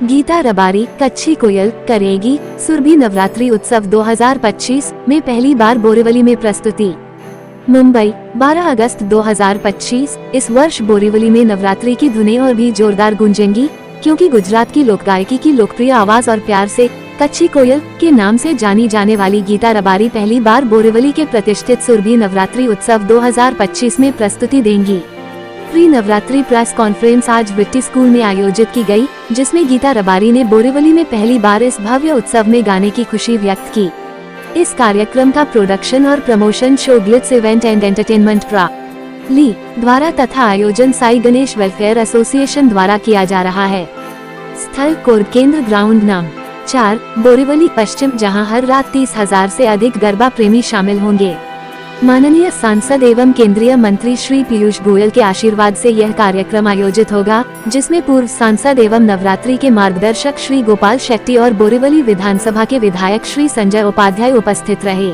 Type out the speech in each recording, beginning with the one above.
गीता रबारी कच्ची कोयल करेगी सुरभि नवरात्रि उत्सव 2025 में पहली बार बोरीवली में प्रस्तुति। मुंबई 12 अगस्त 2025। इस वर्ष बोरीवली में नवरात्रि की धुनें और भी जोरदार गूंजेंगी, क्योंकि गुजरात की लोक गायकी की लोकप्रिय आवाज और प्यार से कच्ची कोयल के नाम से जानी जाने वाली गीता रबारी पहली बार बोरीवली के प्रतिष्ठित सुरभि नवरात्रि उत्सव 2025 में प्रस्तुति देंगी। प्री नवरात्रि प्रेस कॉन्फ्रेंस आज विट्टी स्कूल में आयोजित की गई, जिसमें गीता रबारी ने बोरीवली में पहली बार इस भव्य उत्सव में गाने की खुशी व्यक्त की। इस कार्यक्रम का प्रोडक्शन और promotion show glitz event and entertainment ली द्वारा तथा आयोजन साई गणेश वेलफेयर एसोसिएशन द्वारा किया जा रहा है। स्थल कोर केंद्र ग्राउंड नंबर 4 बोरीवली पश्चिम, जहां हर रात 30,000 से अधिक गरबा प्रेमी शामिल होंगे। माननीय सांसद एवं केंद्रीय मंत्री श्री पीयूष गोयल के आशीर्वाद से यह कार्यक्रम आयोजित होगा, जिसमें पूर्व सांसद एवं नवरात्रि के मार्गदर्शक श्री गोपाल शेट्टी और बोरीवली विधानसभा के विधायक श्री संजय उपाध्याय उपस्थित रहे।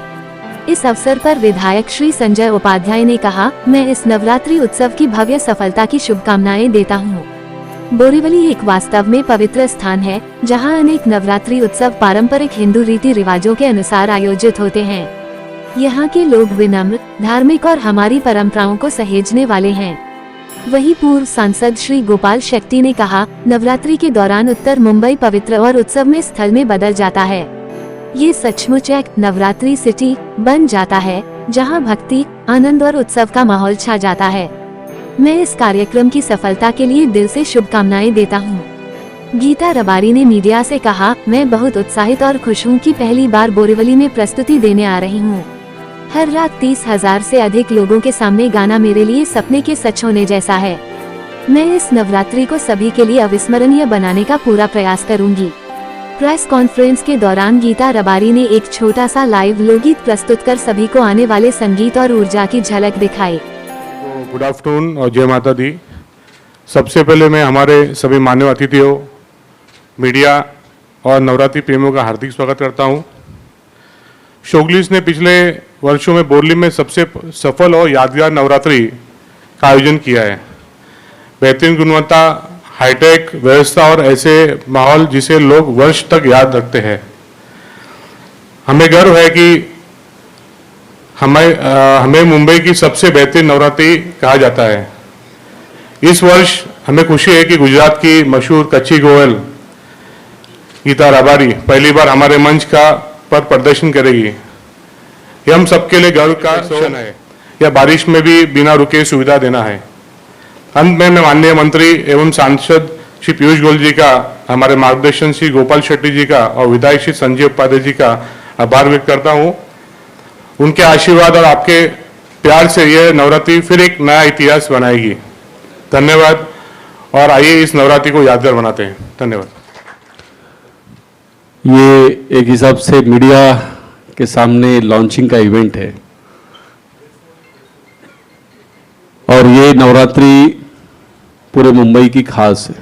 इस अवसर पर विधायक श्री संजय उपाध्याय ने कहा, मैं इस नवरात्रि उत्सव की भव्य सफलता की शुभकामनाएं देता हूँ। बोरीवली एक वास्तव में पवित्र स्थान है, जहाँ अनेक नवरात्रि उत्सव पारंपरिक हिंदू रीति रिवाजों के अनुसार आयोजित होते हैं। यहाँ के लोग विनम्र, धार्मिक और हमारी परंपराओं को सहेजने वाले हैं। वहीं पूर्व सांसद श्री गोपाल शेट्टी ने कहा, नवरात्रि के दौरान उत्तर मुंबई पवित्र और उत्सव में स्थल में बदल जाता है। ये सचमुच एक नवरात्रि सिटी बन जाता है, जहाँ भक्ति, आनंद और उत्सव का माहौल छा जाता है। मैं इस कार्यक्रम की सफलता के लिए दिल से शुभकामनाएं देता हूँ। गीता रबारी ने मीडिया से कहा, मैं बहुत उत्साहित और खुश हूँ कि पहली बार बोरीवली में प्रस्तुति देने आ रही हूँ। हर रात 30,000 से अधिक लोगों के सामने गाना मेरे लिए सपने के सच होने जैसा है। मैं इस नवरात्रि को सभी के लिए अविस्मरणीय बनाने का पूरा प्रयास करूंगी। प्रेस कॉन्फ्रेंस के दौरान गीता रबारी ने एक छोटा सा लाइव लोकगीत प्रस्तुत कर सभी को आने वाले संगीत और ऊर्जा की झलक दिखाई। गुड आफ्टरनून और जय माता दी। सबसे पहले मैं हमारे सभी मान्य अतिथियों, मीडिया और नवरात्रि प्रेमियों का हार्दिक स्वागत करता हूं। शोग्लिस ने पिछले वर्षों में बोरीवली में सबसे सफल और यादगार नवरात्रि का आयोजन किया है। बेहतरीन गुणवत्ता, हाईटेक व्यवस्था और ऐसे माहौल जिसे लोग वर्ष तक याद रखते हैं। हमें गर्व है कि हमें मुंबई की सबसे बेहतरीन नवरात्रि कहा जाता है। इस वर्ष हमें खुशी है कि गुजरात की मशहूर कच्ची कोयल गीता रबारी पहली बार हमारे मंच पर प्रदर्शन करेगी। यह हम सबके लिए गर्व का क्षण है। यह बारिश में भी बिना रुके सुविधा देना है। अंत में मैं माननीय मंत्री एवं सांसद श्री पीयूष गोयल जी का, हमारे मार्गदर्शन श्री गोपाल शेट्टी जी का और विधायक श्री संजय उपाध्याय जी का आभार व्यक्त करता हूँ। उनके आशीर्वाद और आपके प्यार से यह नवरात्रि फिर एक नया इतिहास बनाएगी। धन्यवाद। और आइए इस नवरात्रि को यादगार बनाते हैं। धन्यवाद। ये एक हिसाब से मीडिया के सामने लॉन्चिंग का इवेंट है और ये नवरात्रि पूरे मुंबई की खास है।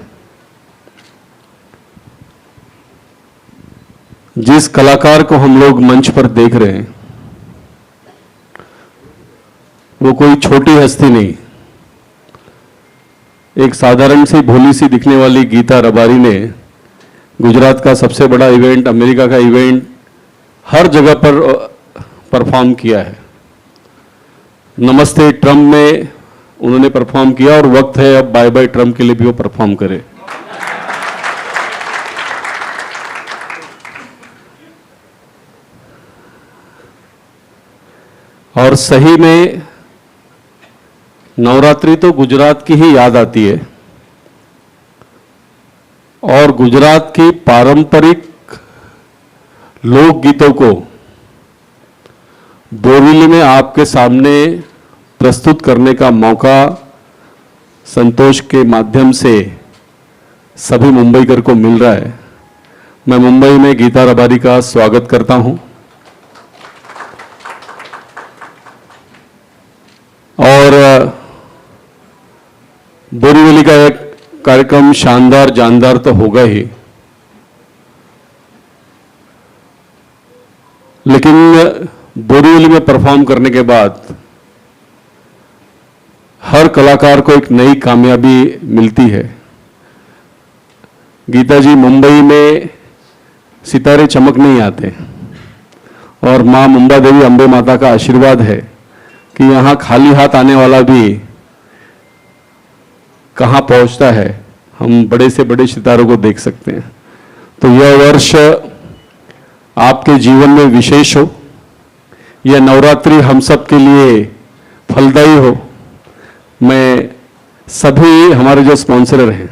जिस कलाकार को हम लोग मंच पर देख रहे हैं वो कोई छोटी हस्ती नहीं, एक साधारण सी भोली सी दिखने वाली गीता रबारी ने गुजरात का सबसे बड़ा इवेंट, अमेरिका का इवेंट, हर जगह पर परफॉर्म किया है। नमस्ते ट्रम्प में उन्होंने परफॉर्म किया और वक्त है अब बाय बाय ट्रम्प के लिए भी वो परफॉर्म करे। और सही में नवरात्रि तो गुजरात की ही याद आती है और गुजरात की पारंपरिक लोकगीतों को बोरीवली में आपके सामने प्रस्तुत करने का मौका संतोष के माध्यम से सभी मुंबईकर को मिल रहा है। मैं मुंबई में गीता रबारी का स्वागत करता हूं और बोरीवली का एक कार्यक्रम शानदार जानदार तो होगा ही, लेकिन बोरीवली में परफॉर्म करने के बाद हर कलाकार को एक नई कामयाबी मिलती है। गीता जी, मुंबई में सितारे चमक नहीं आते और माँ मुंबा देवी अम्बे माता का आशीर्वाद है कि यहाँ खाली हाथ आने वाला भी कहाँ पहुँचता है, हम बड़े से बड़े सितारों को देख सकते हैं। तो यह वर्ष आपके जीवन में विशेष हो, यह नवरात्रि हम सब के लिए फलदायी हो। मैं सभी हमारे जो स्पॉन्सरर हैं,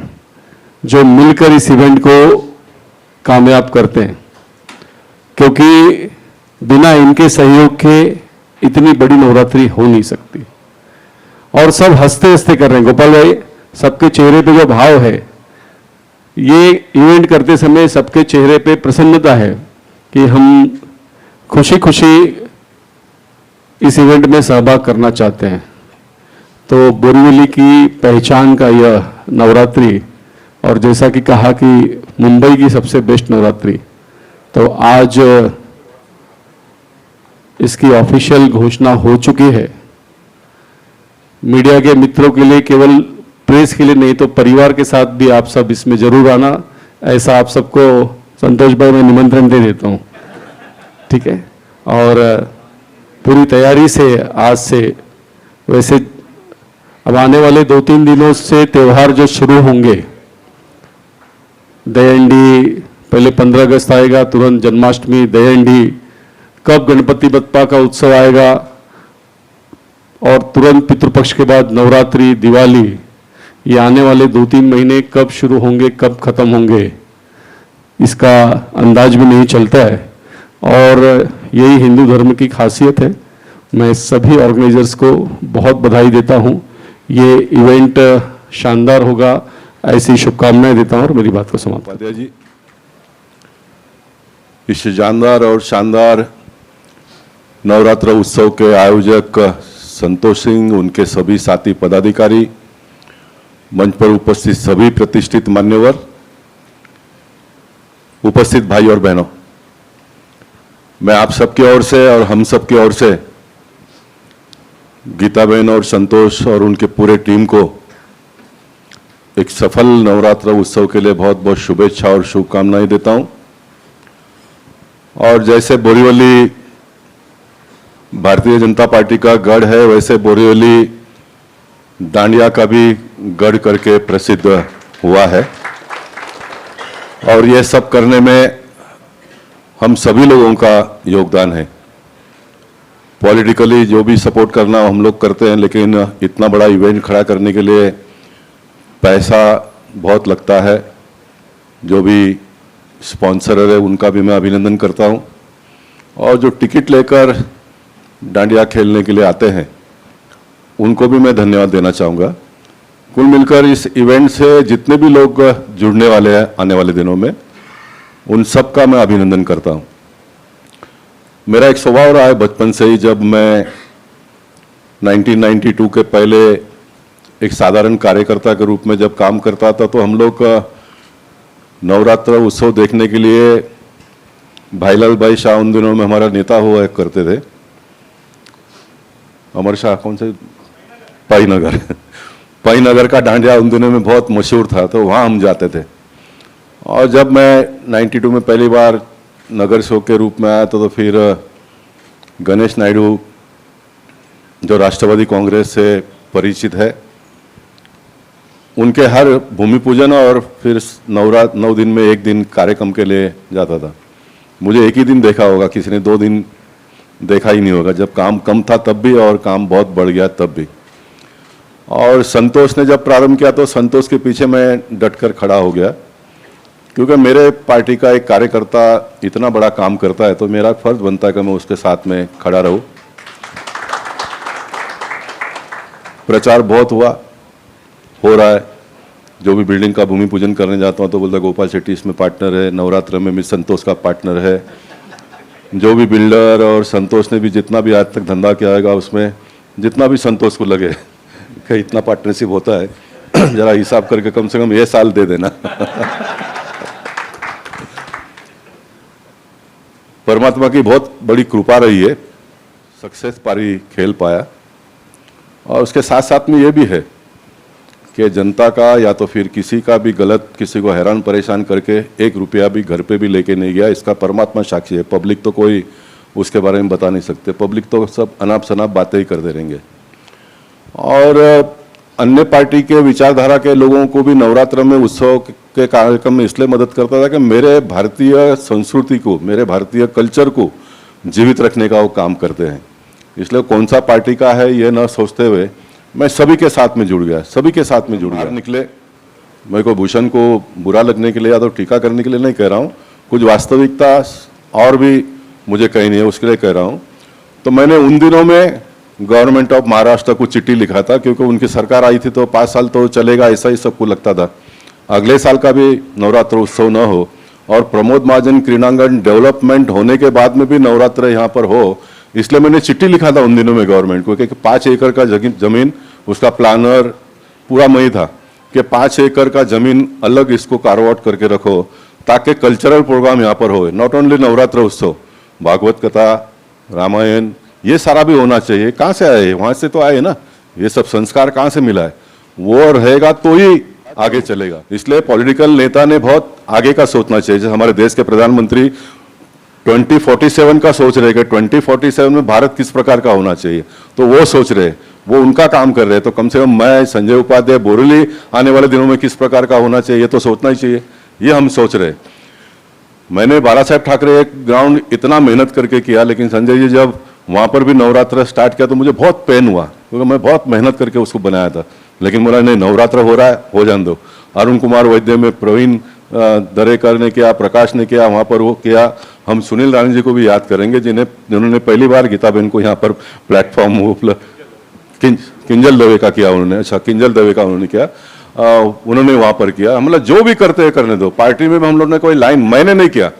जो मिलकर इस इवेंट को कामयाब करते हैं, क्योंकि बिना इनके सहयोग के इतनी बड़ी नवरात्रि हो नहीं सकती। और सब हंसते हंसते कर रहे हैं। गोपाल भाई, सबके चेहरे पे जो भाव है, ये इवेंट करते समय सबके चेहरे पे प्रसन्नता है कि हम खुशी खुशी इस इवेंट में सहभाग करना चाहते हैं। तो बोरीवली की पहचान का यह नवरात्रि, और जैसा कि कहा कि मुंबई की सबसे बेस्ट नवरात्रि, तो आज इसकी ऑफिशियल घोषणा हो चुकी है। मीडिया के मित्रों के लिए, केवल प्रेस के लिए नहीं, तो परिवार के साथ भी आप सब इसमें जरूर आना, ऐसा आप सबको संतोष भाई मैं निमंत्रण दे देता हूँ, ठीक है। और पूरी तैयारी से आज से, वैसे अब आने वाले 2-3 दिनों से त्यौहार जो शुरू होंगे, दहीहंडी, पहले 15 अगस्त आएगा, तुरंत जन्माष्टमी, दहीहंडी, कब गणपति बप्पा का उत्सव आएगा, और तुरंत पितृपक्ष के बाद नवरात्रि, दिवाली, ये आने वाले 2-3 महीने कब शुरू होंगे, कब खत्म होंगे, इसका अंदाज भी नहीं चलता है। और यही हिंदू धर्म की खासियत है। मैं सभी ऑर्गेनाइजर्स को बहुत बधाई देता हूँ। ये इवेंट शानदार होगा, ऐसी शुभकामनाएं देता हूँ और मेरी बात को समाप्त करता हूं। जी, इस जानदार और शानदार नवरात्र उत्सव के आयोजक संतोष सिंह, उनके सभी साथी पदाधिकारी, मंच पर उपस्थित सभी प्रतिष्ठित मान्यवर, उपस्थित भाई और बहनों, मैं आप सबकी ओर से और हम सबकी ओर से गीता बहन और संतोष और उनके पूरे टीम को एक सफल नवरात्र उत्सव के लिए बहुत बहुत शुभेच्छा और शुभकामनाएं देता हूं। और जैसे बोरीवली भारतीय जनता पार्टी का गढ़ है, वैसे बोरीवली डांडिया का भी गढ़ करके प्रसिद्ध हुआ है। और ये सब करने में हम सभी लोगों का योगदान है। पॉलिटिकली जो भी सपोर्ट करना हम लोग करते हैं, लेकिन इतना बड़ा इवेंट खड़ा करने के लिए पैसा बहुत लगता है। जो भी स्पॉन्सर है उनका भी मैं अभिनंदन करता हूं, और जो टिकट लेकर डांडिया खेलने के लिए आते हैं उनको भी मैं धन्यवाद देना चाहूँगा। कुल मिलकर इस इवेंट से जितने भी लोग जुड़ने वाले हैं आने वाले दिनों में, उन सब का मैं अभिनंदन करता हूँ। मेरा एक स्वभाव रहा है बचपन से ही, जब मैं 1992 के पहले एक साधारण कार्यकर्ता के रूप में जब काम करता था, तो हम लोग नवरात्र उत्सव देखने के लिए भाईलाल भाई शाह उन दिनों में हमारा नेता हुआ करते थे, अमर शाह, कौन से, पाई नगर का डांडिया उन दिनों में बहुत मशहूर था, तो वहाँ हम जाते थे। और जब मैं 92 में पहली बार नगर सेवक के रूप में आया तो फिर गणेश नायडू, जो राष्ट्रवादी कांग्रेस से परिचित है, उनके हर भूमि पूजन और फिर 9 दिन में एक दिन कार्यक्रम के लिए जाता था। मुझे एक ही दिन देखा होगा, किसी ने 2 दिन देखा ही नहीं होगा, जब काम कम था तब भी और काम बहुत बढ़ गया तब भी। और संतोष ने जब प्रारंभ किया तो संतोष के पीछे मैं डटकर खड़ा हो गया, क्योंकि मेरे पार्टी का एक कार्यकर्ता इतना बड़ा काम करता है तो मेरा फर्ज बनता है कि मैं उसके साथ में खड़ा रहूं। प्रचार बहुत हुआ, हो रहा है। जो भी बिल्डिंग का भूमि पूजन करने जाता हूं तो बोलता गोपाल शेट्टी इसमें पार्टनर है, नवरात्र में भी संतोष का पार्टनर है। जो भी बिल्डर और संतोष ने भी जितना भी आज तक धंधा किया होगा, उसमें जितना भी संतोष को लगे कि इतना पार्टनरशिप होता है, जरा हिसाब करके कम से कम ये साल दे देना। परमात्मा की बहुत बड़ी कृपा रही है, सक्सेस पारी खेल पाया। और उसके साथ साथ में ये भी है कि जनता का या तो फिर किसी का भी गलत किसी को हैरान परेशान करके 1 रुपया भी घर पे भी लेके नहीं गया। इसका परमात्मा साक्षी है। पब्लिक तो कोई उसके बारे में बता नहीं सकते, पब्लिक तो सब अनाप शनाप बातें ही करते रहेंगे। और अन्य पार्टी के विचारधारा के लोगों को भी नवरात्र में उत्सव के कार्यक्रम में इसलिए मदद करता था कि मेरे भारतीय संस्कृति को, मेरे भारतीय कल्चर को जीवित रखने का वो काम करते हैं। इसलिए कौन सा पार्टी का है ये न सोचते हुए मैं सभी के साथ में जुड़ गया, सभी के साथ में जुड़ गया। निकले मेरे को भूषण को बुरा लगने के लिए या तो टीका करने के लिए नहीं कह रहा हूँ, कुछ वास्तविकता और भी मुझे कहीं नहीं है उसके लिए कह रहा हूँ। तो मैंने उन दिनों में गवर्नमेंट ऑफ महाराष्ट्र को चिट्ठी लिखा था, क्योंकि उनकी सरकार आई थी तो 5 साल तो चलेगा ऐसा ही सबको लगता था, अगले साल का भी नवरात्र उत्सव न हो और प्रमोद महाजन क्रीड़ांगन डेवलपमेंट होने के बाद में भी नवरात्र यहाँ पर हो। इसलिए मैंने चिट्ठी लिखा था उन दिनों में गवर्नमेंट को कि 5 एकड़ का जमीन, उसका प्लानर पूरा मैं ही था कि 5 एकड़ का जमीन अलग इसको कार्व आउट करके रखो ताकि कल्चरल प्रोग्राम यहाँ पर हो। नॉट ओनली नवरात्र उत्सव, भागवत कथा, रामायण, ये सारा भी होना चाहिए। कहाँ से आए? वहाँ से तो आए ना, ये सब संस्कार कहाँ से मिला है? वो रहेगा तो ही आगे चलेगा। इसलिए पॉलिटिकल नेता ने बहुत आगे का सोचना चाहिए। जैसे हमारे देश के प्रधानमंत्री 2047 का सोच रहे कि 2047 में भारत किस प्रकार का होना चाहिए, तो वो सोच रहे, वो उनका काम कर रहे हैं। तो कम से कम मैं, संजय उपाध्याय, बोरीवली आने वाले दिनों में किस प्रकार का होना चाहिए तो सोचना ही चाहिए, ये हम सोच रहे। मैंने बाला साहेब ठाकरे ग्राउंड इतना मेहनत करके किया, लेकिन संजय जी जब वहाँ पर भी नवरात्र स्टार्ट किया तो मुझे बहुत पेन हुआ, क्योंकि मैं बहुत मेहनत करके उसको बनाया था। लेकिन बोला नहीं, नवरात्र हो रहा है, हो जाने दो। अरुण कुमार वैद्य में प्रवीण दरेकर ने किया, प्रकाश ने किया, वहाँ पर वो किया। हम सुनील रानी जी को भी याद करेंगे जिन्होंने पहली बार गीताबेन को यहाँ पर प्लेटफॉर्म किंजल दवे का किया उन्होंने, अच्छा किंजल दवे का उन्होंने किया, उन्होंने वहाँ पर किया। मतलब जो भी करते हैं करने दो। पार्टी में हम लोग ने कोई लाइन मैंने नहीं किया,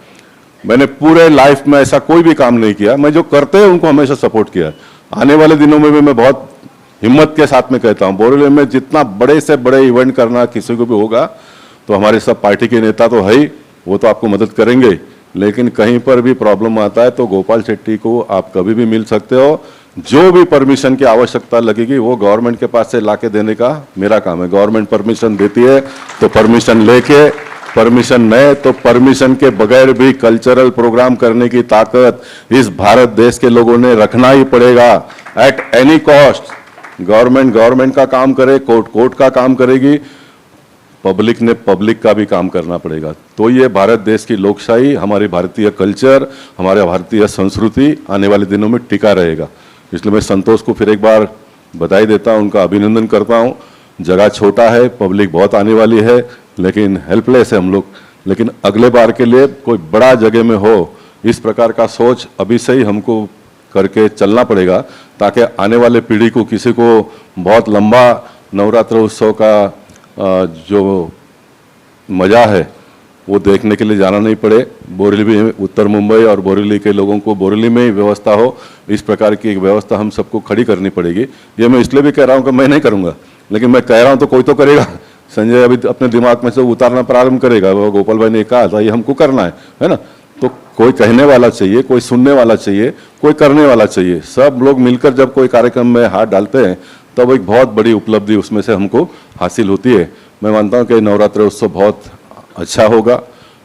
मैंने पूरे लाइफ में ऐसा कोई भी काम नहीं किया। मैं जो करते हैं उनको हमेशा सपोर्ट किया। आने वाले दिनों में भी मैं बहुत हिम्मत के साथ में कहता हूँ, बोरीवली में जितना बड़े से बड़े इवेंट करना किसी को भी होगा तो हमारे सब पार्टी के नेता तो है ही, वो तो आपको मदद करेंगे। लेकिन कहीं पर भी प्रॉब्लम आता है तो गोपाल शेट्टी को आप कभी भी मिल सकते हो। जो भी परमिशन की आवश्यकता लगेगी वो गवर्नमेंट के पास से लाके देने का मेरा काम है। गवर्नमेंट परमिशन देती है तो परमिशन लेके, परमिशन नहीं तो परमिशन के बगैर भी कल्चरल प्रोग्राम करने की ताकत इस भारत देश के लोगों ने रखना ही पड़ेगा एट एनी कॉस्ट। गवर्नमेंट का काम करे, कोर्ट का काम करेगी, पब्लिक ने पब्लिक का भी काम करना पड़ेगा। तो ये भारत देश की लोकशाही, हमारी भारतीय कल्चर, हमारे भारतीय संस्कृति आने वाले दिनों में टिका रहेगा। इसलिए मैं संतोष को फिर एक बार बधाई देता हूँ, उनका अभिनंदन करता हूँ। जगह छोटा है, पब्लिक बहुत आने वाली है, लेकिन हेल्पलेस है हम लोग। लेकिन अगले बार के लिए कोई बड़ा जगह में हो, इस प्रकार का सोच अभी से ही हमको करके चलना पड़ेगा, ताकि आने वाले पीढ़ी को, किसी को बहुत लंबा नवरात्र उत्सव का जो मज़ा है वो देखने के लिए जाना नहीं पड़े। बोरीवली में, उत्तर मुंबई और बोरीवली के लोगों को बोरीवली में ही व्यवस्था हो, इस प्रकार की एक व्यवस्था हम सबको खड़ी करनी पड़ेगी। ये मैं इसलिए भी कह रहा हूँ कि मैं नहीं करूँगा, लेकिन मैं कह रहा हूँ तो कोई तो करेगा। संजय अभी अपने दिमाग में से उतारना प्रारंभ करेगा, वो गोपाल भाई ने कहा था ये हमको करना है ना। तो कोई कहने वाला चाहिए, कोई सुनने वाला चाहिए, कोई करने वाला चाहिए। सब लोग मिलकर जब कोई कार्यक्रम में हाथ डालते हैं तब एक बहुत बड़ी उपलब्धि उसमें से हमको हासिल होती है। मैं मानता हूँ कि नवरात्र उत्सव बहुत अच्छा होगा,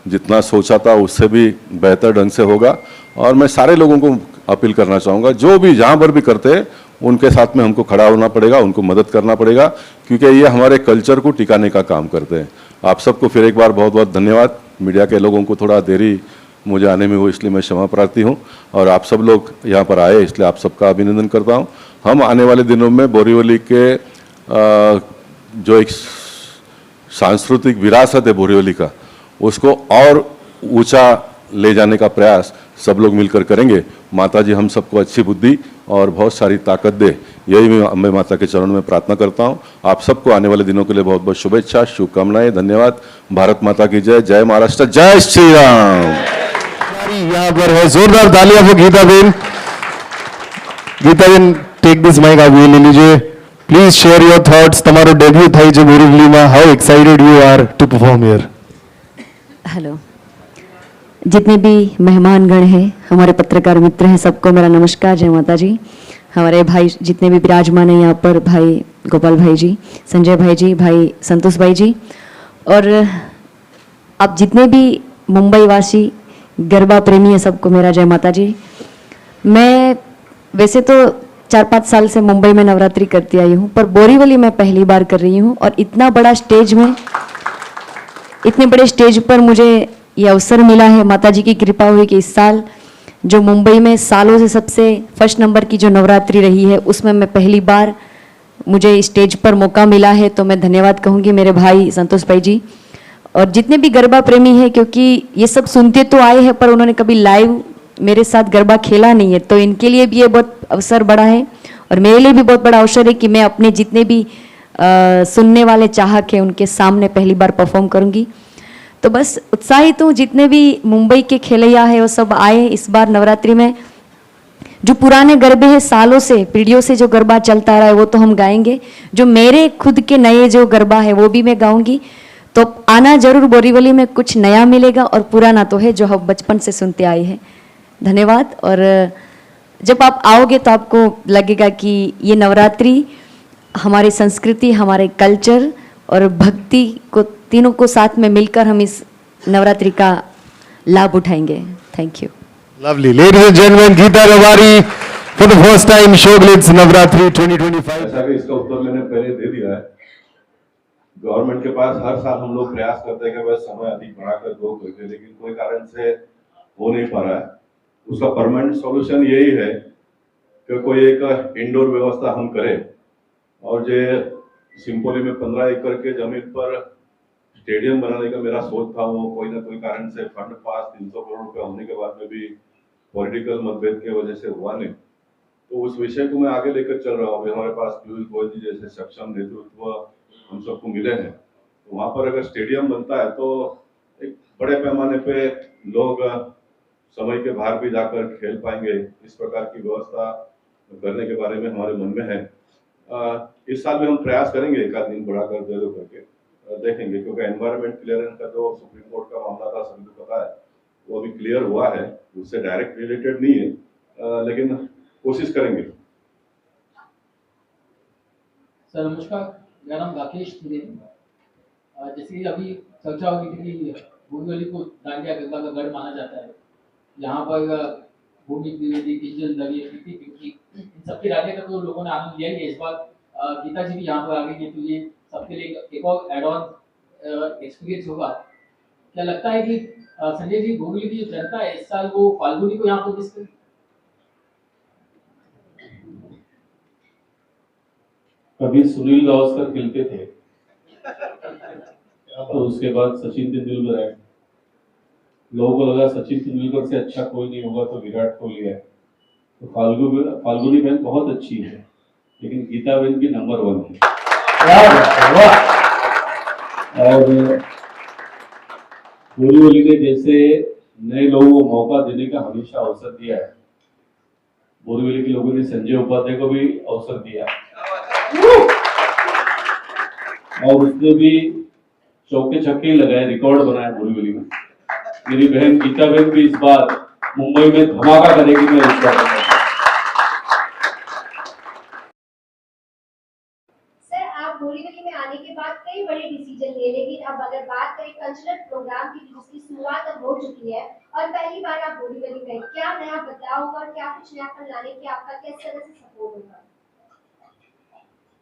जितना सोचा था उससे भी बेहतर ढंग से होगा। और मैं सारे लोगों को अपील करना चाहूँगा, जो भी जहाँ पर भी करते हैं उनके साथ में हमको खड़ा होना पड़ेगा, उनको मदद करना पड़ेगा, क्योंकि ये हमारे कल्चर को टिकाने का काम करते हैं। आप सबको फिर एक बार बहुत बहुत धन्यवाद। मीडिया के लोगों को थोड़ा देरी मुझे आने में हो, इसलिए मैं क्षमा प्रार्थी हूँ। और आप सब लोग यहाँ पर आए, इसलिए आप सबका अभिनंदन करता हूँ। हम आने वाले दिनों में बोरीवली के जो एक सांस्कृतिक विरासत है बोरीवली का, उसको और ऊंचा ले जाने का प्रयास सब लोग मिलकर करेंगे। माता जी हम सबको अच्छी बुद्धि और बहुत सारी ताकत दे, यही मैं अम्बे माता के चरणों में प्रार्थना करता हूँ। आप सबको आने वाले दिनों के लिए बहुत बहुत शुभेच्छा, शुभकामनाएं, धन्यवाद। भारत माता की जय, जय महाराष्ट्र, जय श्री राम। यहाँ पर है जोरदार तालियां for Geetaben. Geetaben take this mike, आप ये ले लीजिए। Please share your thoughts. તમારો ડેબ્યુ થાય છે બોરીવલીમાં, how excited you are to perform here? Hello, जितने भी मेहमानगण हैं, हमारे पत्रकार मित्र हैं, सबको मेरा नमस्कार, जय माता जी। हमारे भाई जितने भी विराजमान हैं यहाँ पर, भाई गोपाल भाई जी, संजय भाई जी, भाई संतोष भाई जी, और आप जितने भी मुंबई वासी गरबा प्रेमी है सबको मेरा जय माता जी। मैं वैसे तो 4-5 साल से मुंबई में नवरात्रि करती आई हूँ, पर बोरीवली मैं पहली बार कर रही हूँ, और इतना बड़ा स्टेज में, इतने बड़े स्टेज पर मुझे ये अवसर मिला है। माता जी की कृपा हुई कि इस साल जो मुंबई में सालों से सबसे फर्स्ट नंबर की जो नवरात्रि रही है उसमें मैं पहली बार मुझे स्टेज पर मौका मिला है, तो मैं धन्यवाद कहूँगी मेरे भाई संतोष भाई जी और जितने भी गरबा प्रेमी हैं, क्योंकि ये सब सुनते तो आए हैं पर उन्होंने कभी लाइव मेरे साथ गरबा खेला नहीं है, तो इनके लिए भी ये बहुत अवसर बड़ा है और मेरे लिए भी बहुत बड़ा अवसर है कि मैं अपने जितने भी सुनने वाले चाहक हैं उनके सामने पहली बार परफॉर्म करूंगी। तो बस उत्साहित हूँ, जितने भी मुंबई के खेलैया है वो सब आए इस बार नवरात्रि में। जो पुराने गरबे हैं, सालों से पीढ़ियों से जो गरबा चलता रहा है वो तो हम गाएंगे, जो मेरे खुद के नए जो गरबा है वो भी मैं गाऊंगी। तो आना जरूर, बोरीवली में कुछ नया मिलेगा और पुराना तो है जो हम बचपन से सुनते आए हैं। धन्यवाद। और जब आप आओगे तो आपको लगेगा कि ये नवरात्रि हमारी संस्कृति, हमारे कल्चर और भक्ति को तीनों को साथ में मिलकर हम इस नवरात्रि का लाभ उठाएंगे। Thank you. Lovely. Ladies and gentlemen, Geeta Rawari for the first time Showglitz Navratri 2025. ऐसा कि इसका उत्तर मैंने पहले दे दिया है। गवर्नमेंट के पास हर साल हम लोग प्रयास करते हैं कि वह समय अधिक बढ़ाकर दो करके, लेकिन कोई कारण से हो नहीं पा रहा है। उसका परमानेंट सॉल्यूशन यही है कि कोई एक इंडोर व्यवस्था हम करें और जो सिंपोली में 15 एकड़ के जमीन पर स्टेडियम बनाने का मेरा सोच था, वो कोई ना कोई कारण से फंड पास 300 करोड़ रुपए होने के बाद में भी पॉलिटिकल मतभेद की वजह से हुआ नहीं। तो उस विषय को मैं आगे लेकर चल रहा हूँ। हमारे पास पीयूष गोयल जी जैसे सक्षम नेतृत्व हम सबको मिले हैं, तो वहाँ पर अगर स्टेडियम बनता है तो एक बड़े पैमाने पे लोग समय के बाहर भी जाकर खेल पाएंगे। इस प्रकार की व्यवस्था करने के बारे में हमारे मन में है। इस साल भी हम प्रयास करेंगे, एक आध दिन बढ़ाकर दे दो करके देखेंगे, क्योंकि एनवायरमेंट क्लियरेंस का जो सुप्रीम कोर्ट का मामला था सभी को पता है, वो अभी क्लियर हुआ है, उससे डायरेक्ट रिलेटेड नहीं है, लेकिन कोशिश करेंगे। सर नमस्कार, मेरा नाम राकेश त्रिवेदी। जैसे अभी चर्चा हो गई थी कि बोरीवली को डांडिया गंगा का गढ़ माना जाता है, यहाँ पर भूमि त्रिवेदी, किंजल दवे, प्रीति पिंकी, इन सबके डांडिया का तो लोगों ने आनंद लिया ही है। इस बार गीता जी भी यहाँ पर आ गई है, तो ये सबके लिए एक और एड ऑन एक्सपीरियंस होगा। क्या लगता है कि संजय जी, बोरीवली की जो जनता है इस साल वो फाल्गुनी को यहाँ पर मिस करेगी? कभी सुनील गावस्कर खेलते थे तो उसके बाद सचिन तेंदुलकर आए, लोगों को लगा सचिन तेंदुलकर से अच्छा कोई नहीं होगा तो विराट कोहली है। तो फाल्गुनी बहन बहुत अच्छी है, लेकिन गीता बहन भी नंबर 1 है। और बोरीवली ने जैसे नए लोगों को मौका देने का हमेशा अवसर दिया है, बोरीवली के लोगों ने संजय उपाध्याय को भी अवसर दिया और उसने भी चौके छक्के लगाए, रिकॉर्ड बनाया बोरीवली में। मेरी बहन गीता बहन भी इस बार मुंबई में धमाका करेगी। मैं इस बार सर, आप बोरीवली में आने के बाद कई बड़े डिसीजन लिए, लेकिन अब अगर बात करें कल्चरल प्रोग्राम की जिसकी शुरुआत अब हो चुकी है और पहली बार आप बोरीवली में, क्या नया बदलाव होगा और क्या कुछ नयापन लाने की आपका किस तरह से सपोर्ट होगा?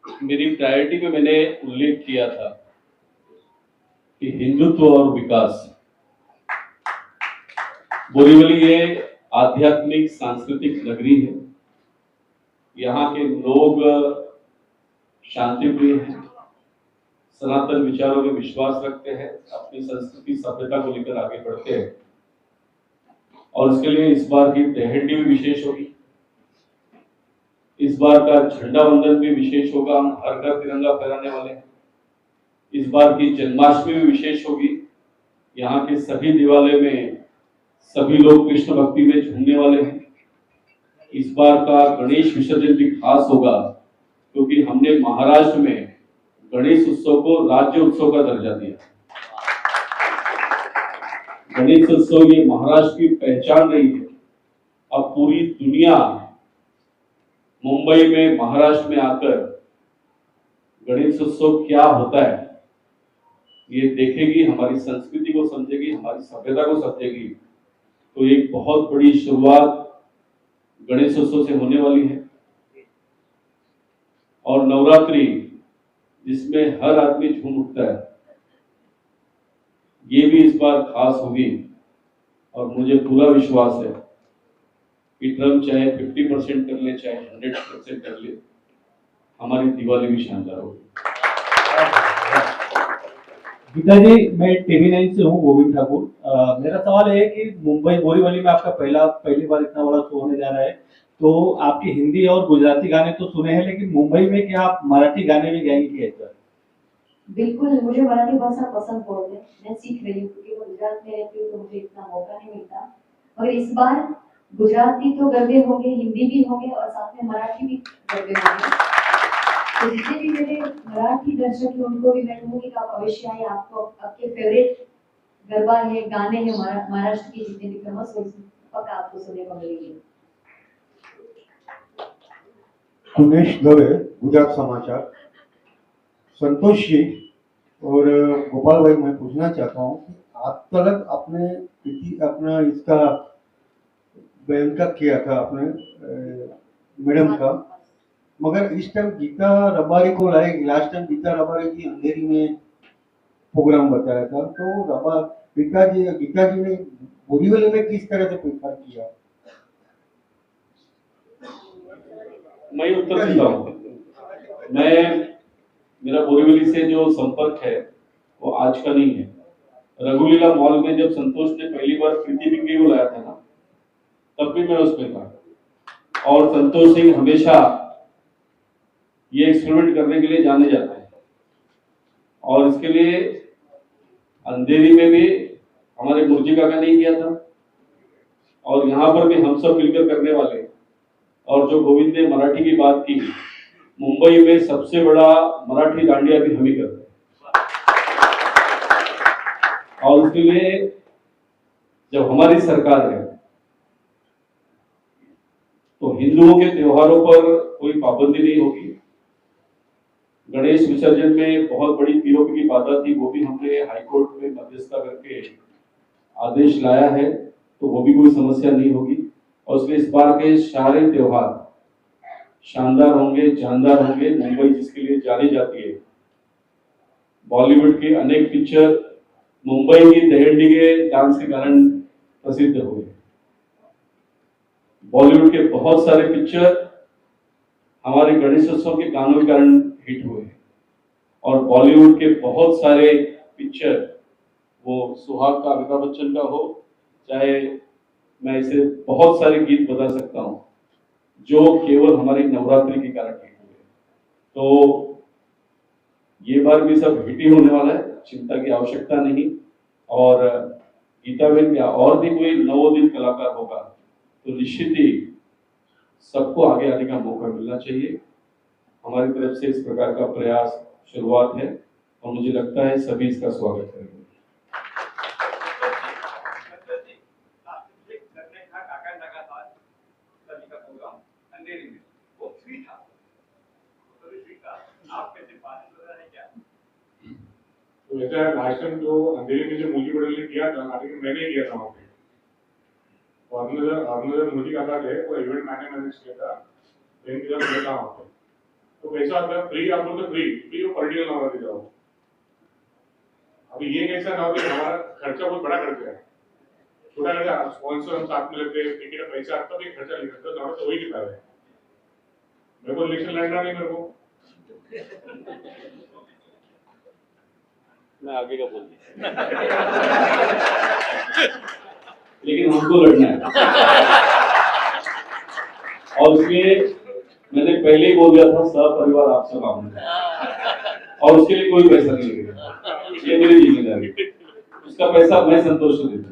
मेरी प्रायोरिटी में मैंने उल्लेख किया था कि हिंदुत्व और विकास। बोरीवली ये आध्यात्मिक सांस्कृतिक नगरी है, यहाँ के लोग शांति प्रिय हैं, सनातन विचारों में विश्वास रखते हैं, अपनी संस्कृति सभ्यता को लेकर आगे बढ़ते हैं और इसके लिए इस बार की दहंडी भी विशेष होगी, इस बार का झंडा वंदन भी विशेष होगा, हम हर घर तिरंगा फहराने वाले हैं। इस बार की जन्माष्टमी भी विशेष होगी, यहाँ के सभी दिवालय में सभी लोग कृष्ण भक्ति में झूमने वाले हैं। इस बार का गणेश विसर्जन भी खास होगा, क्योंकि हमने महाराष्ट्र में गणेश उत्सव को राज्य उत्सव का दर्जा दिया। गणेश उत्सव ये महाराष्ट्र की पहचान रही है। अब पूरी दुनिया मुंबई में, महाराष्ट्र में आकर गणेशोत्सव क्या होता है ये देखेगी, हमारी संस्कृति को समझेगी, हमारी सभ्यता को समझेगी, तो एक बहुत बड़ी शुरुआत गणेशोत्सव से होने वाली है। और नवरात्रि जिसमें हर आदमी झूम उठता है, ये भी इस बार खास होगी। और मुझे पूरा विश्वास है कि ट्रम्प चाहे 50% कर ले, चाहे 100% कर ले, हमारी दिवाली भी शानदार होगी। गीता जी, मैं TV9 से हूँ, गोविंद ठाकुर। मेरा सवाल है कि मुंबई बोरीवली में आपका पहली बार इतना बड़ा शो होने जा रहा है, तो आपके हिंदी और गुजराती गाने तो सुने हैं, लेकिन मुंबई में क्या आप मराठी गाने भी गाएंगे क्या? बिल्कुल, मुझे मराठी भाषा पसंद बहुत है, मैं सीख रही हूँ क्योंकि मैं गुजरात में रहती हूँ तो मुझे इतना मौका नहीं मिलता। और इस बार गुजराती तो गरबे होंगे, हिंदी भी होंगे और साथ में मराठी भी गरबे होंगे। तो जितने भी मेरे मराठी दर्शक हैं उनको भी मैं कहूँगी कि आप अवश्य आइए, आपको आपके फेवरेट गरबा है, गाने हैं महाराष्ट्र के जितने भी फेमस हो, पक्का आपको सुनने को मिलेंगे। उमेश दवे, गुजरात समाचार। संतोष जी और गोपाल भाई, मैं पूछना चाहता हूँ कि आज तक आपने अपना इसका बयान का किया था आपने मैडम का, मगर इस टाइम गीता रबारी को लाए। लास्ट टाइम गीता रबारी जी अंधेरी में प्रोग्राम बताया था, तो गीता जी ने बोरीवली में किस तरह से प्रेफर किया? मैं उत्तर देता हूँ। मेरा बोरीवली से जो संपर्क है वो आज का नहीं है। रघुलीला मॉल में जब संतोष ने पहली बार प्रीति पिंकी को लाया था ना, तब भी मैं उसमें था। और संतोष सिंह हमेशा ये एक्सपेरिमेंट करने के लिए जाने जाते हैं, और इसके लिए अंधेरी में भी हमारे मुर्जी काका ने किया था, और यहाँ पर भी हम सब मिलकर करने वाले। और जो गोविंद ने मराठी की बात की, मुंबई में सबसे बड़ा मराठी दांडिया भी हम ही करते हैं। और उसके लिए जब हमारी सरकार है तो हिंदुओं के त्योहारों पर कोई पाबंदी नहीं होगी। गणेश विसर्जन में बहुत बड़ी पीओपी की बाधा थी, वो भी हमने हाईकोर्ट में मध्यस्थता करके आदेश लाया है, तो वो भी कोई समस्या नहीं होगी। और उसके इस बार के सारे त्योहार शानदार होंगे, जानदार होंगे। मुंबई जिसके लिए जानी जाती है, बॉलीवुड के अनेक पिक्चर मुंबई की दहंडी के डांस के कारण प्रसिद्ध हुए। बॉलीवुड के बहुत सारे पिक्चर हमारे गणेशोत्सव के गानों के कारण हिट हुए, और बॉलीवुड के बहुत सारे पिक्चर, वो सुहाग का अमिताभ बच्चन का हो, चाहे मैं इसे बहुत सारे गीत बता सकता हूँ जो केवल हमारी नवरात्रि के कारण हिट हुए। तो ये बार भी सब हिट ही होने वाला है, चिंता की आवश्यकता नहीं। और गीता बहन या और भी कोई नवोदित कलाकार होगा तो निश्चित ही सबको आगे आने का मौका मिलना चाहिए। हमारी तरफ से इस प्रकार का प्रयास शुरुआत है, और मुझे लगता है सभी इसका स्वागत करेंगे। तो वैसे लास्ट टाइम जो अंधेरी में जो मूली बदल ने किया था, लेकिन मैंने किया था वहाँ पे। ऑर्गेनाइजर मूली काका थे, वो इवेंट मैंने मैनेज किया था, इनके साथ मैं था वहाँ पे। तो कैसा होता है, फ्री आप लोग तो फ्री वो पर्टिकुलर ना होती जाओ। अभी ये कैसा ना हो कि हमारा खर्चा बहुत बड़ा खर्चा है, छोटा खर्चा स्पॉन्सर हम साथ में लेते हैं, टिकट का पैसा आता भी खर्चा नहीं करता, तो तो वही लिखा है। मेरे को इलेक्शन लड़ना नहीं, मेरे को मैं आगे का बोल लेकिन हमको लड़ना है। और इसलिए मैंने पहले ही बोल दिया था, सब परिवार आपसे काम है, और उसके लिए कोई पैसा नहीं लगेगा, ये मेरी जिम्मेदारी। उसका पैसा मैं संतोष को देता हूँ।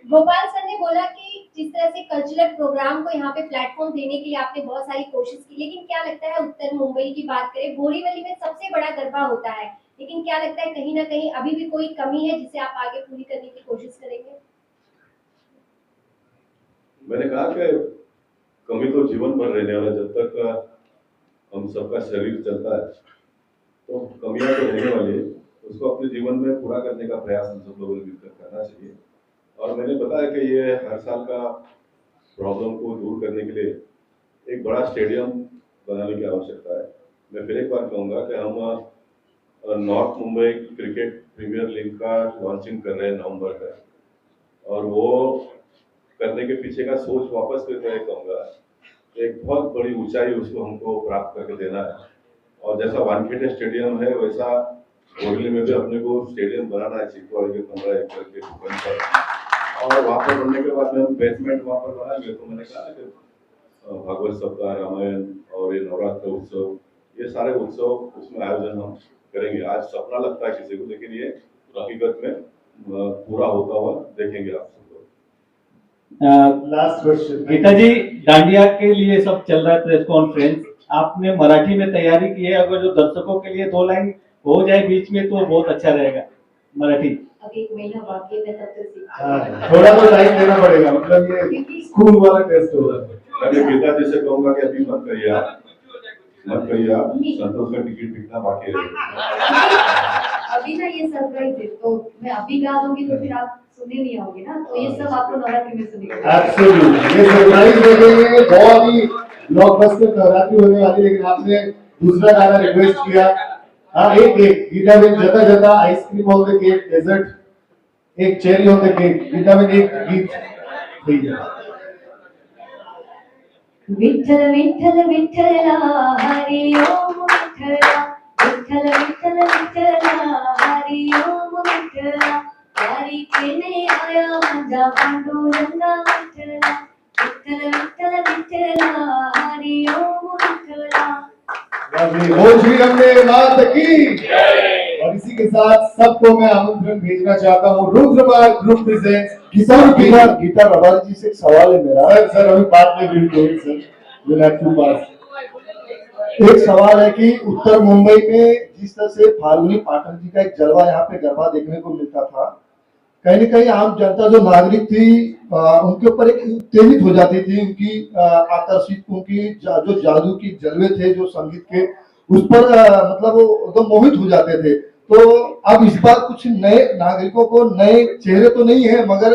गोपाल सर ने बोला कि जिस तरह से कल्चरल प्रोग्राम को यहाँ पे प्लेटफॉर्म देने के लिए आपने बहुत सारी कोशिश की, लेकिन क्या लगता है उत्तर मुंबई की बात करें, बोरीवली में सबसे बड़ा गरबा होता है, लेकिन क्या लगता है कहीं ना कहीं अभी भी कोई कमी है जिसे आप आगे पूरी करने की कोशिश करेंगे? मैंने कहा कि कमी तो जीवन भर रहने वाला, जब तक हम सबका शरीर चलता है तो कमियां तो रहने वाली है, उसको अपने जीवन में पूरा करने का प्रयास हम सब लोगों ने मिलकर करना चाहिए। और मैंने बताया कि ये हर साल का प्रॉब्लम को दूर करने के लिए एक बड़ा स्टेडियम बनाने की आवश्यकता है। मैं फिर एक बार कहूँगा कि हम north Mumbai cricket premier league का लॉन्चिंग कर रहे हैं नवंबर में, और वो करने के पीछे का सोच वापस फिर मैं कहूँगा एक बहुत बड़ी ऊंचाई उसको हमको प्राप्त करके देना है। और जैसा वानखेड़े स्टेडियम है वैसा बोरीवली में भी अपने को स्टेडियम बनाना है, चिकवाड़ी के 15 एकड़ के भूखंड पर। और वहाँ पर बनने के बाद में हम बेसमेंट वहाँ पर बनाएंगे। तो मैंने कहा कि भागवत सप्ताह, रामायण और ये नवरात्र उत्सव, ये सारे उत्सव उसमें आयोजन हम करेंगे। आज सपना लगता है किसी को, लेकिन ये हकीकत में पूरा होता हुआ देखेंगे आप सबको। लास्ट क्वेश्चन, गीता जी, डांडिया के लिए सब चल रहा है प्रेस कॉन्फ्रेंस, आपने मराठी में तैयारी की है, अगर जो दर्शकों के लिए 2 लाइन हो जाए बीच में तो बहुत अच्छा रहेगा। मराठी अभी 1 महीना बाकी है, तब तक सीख थोड़ा तो टाइम देना पड़ेगा, मतलब ये स्कूल वाला टेस्ट होगा। अरे गीता जी से कहूंगा कि अभी मत करिए आप, संतोष का टिकट बिकना बाकी है। अभी ना ये सरप्राइज है, तो मैं अभी गा दूंगी तो फिर आप सुनने नहीं आओगे ना, तो ये सब आपको नवरात्रि में सुनेगा। एब्सोल्युटली, ये सरप्राइज देखेंगे, बहुत ही ब्लॉकबस्टर नवरात्रि होने वाली। लेकिन आपने दूसरा गाना रिक्वेस्ट किया, हाँ एक गीता में जता जता ice cream on the cake dessert, एक cherry on the cake, Geeta में एक गीत ठीक है। विठ्ठल विठ्ठल विठ्ठला हरि ओम विठ्ठला, विठ्ठल विठ्ठल विठ्ठला हरि ओम विठ्ठला, वारीकेने आया माझा पांडुरंगा विठ्ठला, विठ्ठल विठ्ठल विठ्ठला हरि ओम विठ्ठला। बोल श्री रंगे मात की। और इसी के साथ सबको मैं आमंत्रण भेजना चाहता हूँ रुद्रमार्ग ग्रुप प्रेजेंट्स गीता रबारी जी से एक सवाल है मेरा। सर अभी बात में बिल्कुल सर विल हैव टू पास। एक सवाल है कि उत्तर मुंबई में जिस तरह से फाल्गुनी पाठक जी का एक जलवा यहाँ पे गरबा देखने को मिलता था, कहीं न कहीं आम जनता जो नागरिक थी उनके ऊपर एक उत्तेजित हो जाती थी, उनकी आकर्षित, उनकी जो जादू की जलवे थे जो संगीत के, उस पर मतलब वो एकदम मोहित हो जाते थे। तो अब इस बार कुछ नए नागरिकों को, नए चेहरे तो नहीं है, मगर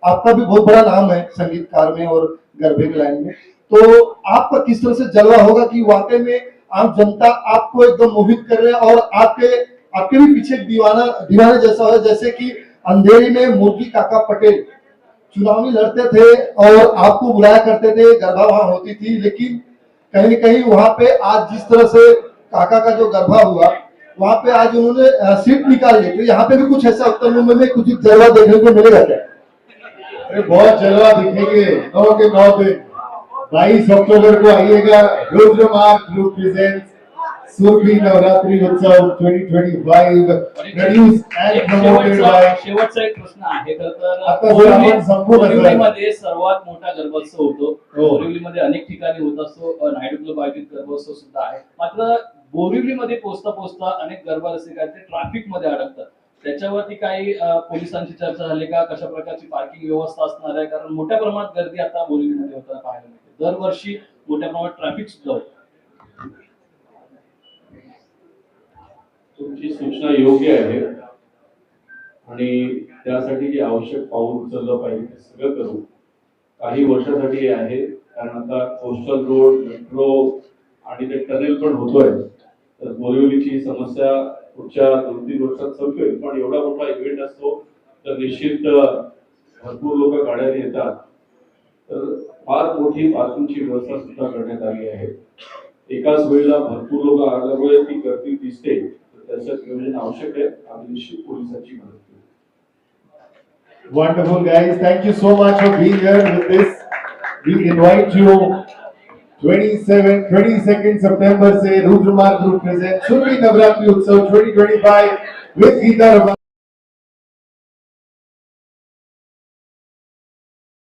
आपका भी बहुत बड़ा नाम है संगीतकार में और गरबे की लाइन में, तो आपका किस तरह से जलवा होगा कि वाकई में आम जनता आपको एकदम मोहित कर रहे हैं और आपके भी पीछे दीवाने जैसा हो, जैसे कि अंधेरी में मुर्गी काका पटेल चुनावी लड़ते थे और आपको बुलाया करते थे, गरबा वहां होती थी, लेकिन कहीं न कहीं वहां पे आज जिस तरह से काका का जो गरबा हुआ वहां पे आज उन्होंने सीट निकाल ली, तो यहाँ पे भी कुछ ऐसा उत्तर मुंबई में कुछ जलवा देखने को मिलेगा क्या? अरे बहुत जलवा दिखेंगे 9 के 9 दिन 22 अक्टूबर को आइएगा। रुद्रमार्ग ग्रुप प्रेजेंट्स सुरभि नवरात्रि उत्सव 2025 प्रोड्यूस्ड एंड प्रमोटेड बाय। शेवटचा एक प्रश्न आहे आता जर आपण संपूर्ण बोरिवलीमध्ये सर्वात मोठा गरबोत्सव होतो, बोरिवलीमध्ये अनेक ठिकाणी होत असतो, नाईट क्लब आयोजित गरबोत्सव सुद्धा आहे, मात्र बोरिवलीमध्ये पोहोचता अनेक गरबा रसिक आहेत ते ट्रॅफिक मध्ये अडकतात, त्याच्यावरती काही पोलिसांची चर्चा झाली का? कशा प्रकारची पार्किंग व्यवस्था असणार आहे? कारण मोठ्या प्रमाणात गर्दी आता बोरिवलीमध्ये होताना पाहायला मिळते, दरवर्षी मोठ्या प्रमाणात ट्रॅफिक सुद्धा होतं। तुमची सूचना योग्य आहे आणि त्यासाठी जे आवश्यक पाऊल उचललं पाहिजे ते सगळं करू। काही वर्षासाठी आहे, कारण आता कोस्टल रोड, मेट्रो आणि ते टनेल पण होतोय, तर बोरिवलीची समस्या पुढच्या 2-3 वर्षात संपेल, पण एवढा मोठा इव्हेंट असतो तर निश्चित भरपूर लोक गाड्याने येतात, तर फार मोठी पार्किंगची व्यवस्था सुद्धा करण्यात आली आहे। एकाच वेळेला भरपूर लोक आल्यामुळे ती गर्दी दिसते, त्याचं नियोजन आवश्यक आहे, आम्ही निश्चित पोलिसांची मदत करू। Wonderful guys, thank you so much for being here with this. We invite you 22nd September से रुद्रमार्ग ग्रुप प्रेजेंट सुरभि नवरात्रि उत्सव 2025 with गीता रबारी।